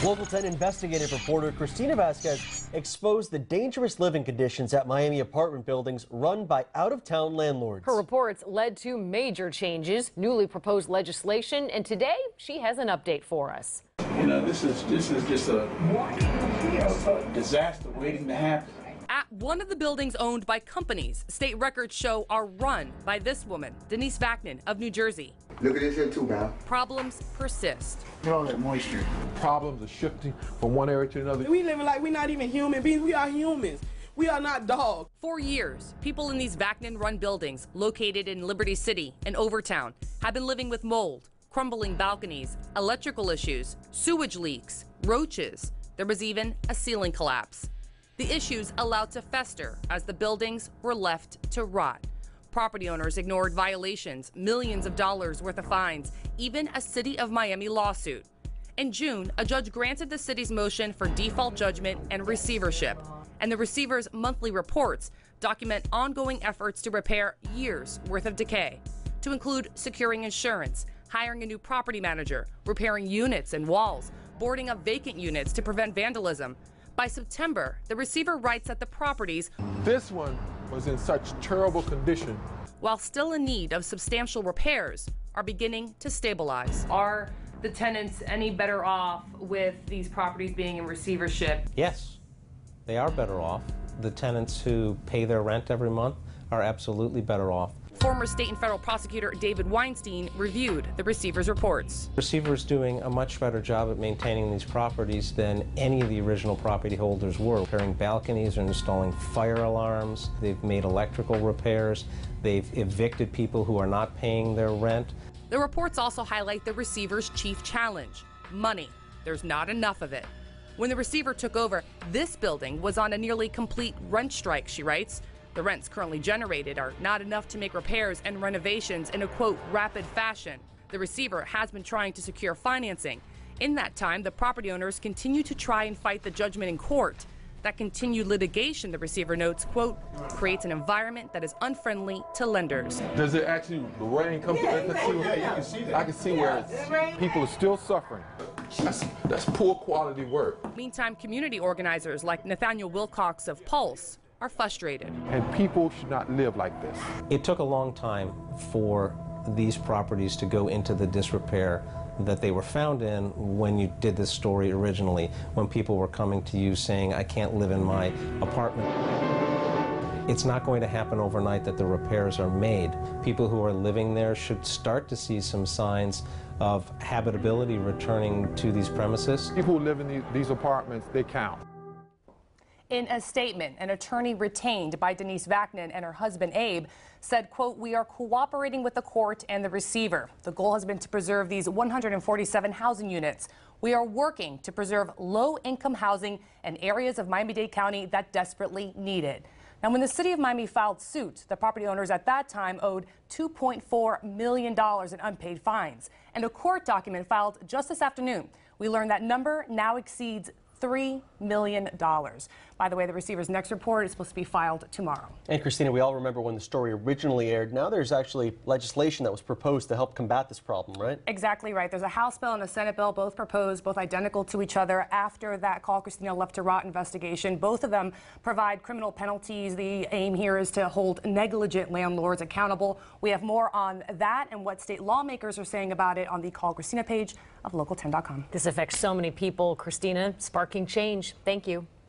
Local 10 investigative reporter Christina Vazquez exposed the dangerous living conditions at Miami apartment buildings run by out-of-town landlords. Her reports led to major changes, newly proposed legislation, and today she has an update for us. You know, this is just a disaster waiting to happen. At one of the buildings owned by companies, state records show are run by this woman, Denise Vazquez of New Jersey. Look at this here too, man. Problems persist. Look at all that moisture. Problems are shifting from one area to another. We living like we're not even human beings. We are humans. We are not dogs. For years, people in these Vazquez-run buildings located in Liberty City and Overtown have been living with mold, crumbling balconies, electrical issues, sewage leaks, roaches. There was even a ceiling collapse. The issues allowed to fester as the buildings were left to rot. Property owners ignored violations, millions of dollars worth of fines, even a City of Miami lawsuit. In June, a judge granted the city's motion for default judgment and receivership. And the receiver's monthly reports document ongoing efforts to repair years worth of decay, to include securing insurance, hiring a new property manager, repairing units and walls, boarding up vacant units to prevent vandalism. By September, the receiver writes that the properties, This one was in such terrible condition, while still in need of substantial repairs, are beginning to stabilize. Are the tenants any better off with these properties being in receivership? Yes, they are better off. The tenants who pay their rent every month are absolutely better off. Former state and federal prosecutor David Weinstein reviewed the receiver's reports. The receiver is doing a much better job at maintaining these properties than any of the original property holders were. Repairing balconies or installing fire alarms. They've made electrical repairs. They've evicted people who are not paying their rent. The reports also highlight the receiver's chief challenge: money. There's not enough of it. When the receiver took over, this building was on a nearly complete rent strike, she writes. The rents currently generated are not enough to make repairs and renovations in a, quote, rapid fashion. The receiver has been trying to secure financing. In that time, the property owners continue to try and fight the judgment in court. That continued litigation, the receiver notes, quote, creates an environment that is unfriendly to lenders. does it actually, the rain comes to you can see that. I can see where people are still suffering. That's poor quality work. Meantime, community organizers like Nathaniel Wilcox of Pulse are frustrated. And people should not live like this. It took a long time for these properties to go into the disrepair that they were found in when you did this story originally, when people were coming to you saying, I can't live in my apartment. It's not going to happen overnight that the repairs are made. People who are living there should start to see some signs of habitability returning to these premises. People who live in these apartments, they count. In a statement, an attorney retained by Denise Vazquez and her husband Abe said, quote, we are cooperating with the court and the receiver. The goal has been to preserve these 147 housing units. We are working to preserve low-income housing in areas of Miami-Dade County that desperately need it. Now, when the city of Miami filed suit, the property owners at that time owed $2.4 million in unpaid fines. And a court document filed just this afternoon, we learned that number now exceeds $3 million. By the way, the receiver's next report is supposed to be filed tomorrow. And Christina, we all remember when the story originally aired. Now there's actually legislation that was proposed to help combat this problem, right? Exactly right. There's a House bill and a Senate bill, both proposed, both identical to each other after that Call Christina Left to Rot investigation. Both of them provide criminal penalties. The aim here is to hold negligent landlords accountable. We have more on that and what state lawmakers are saying about it on the Call Christina page of local10.com. This affects so many people. Christina, sparking change. Thank you.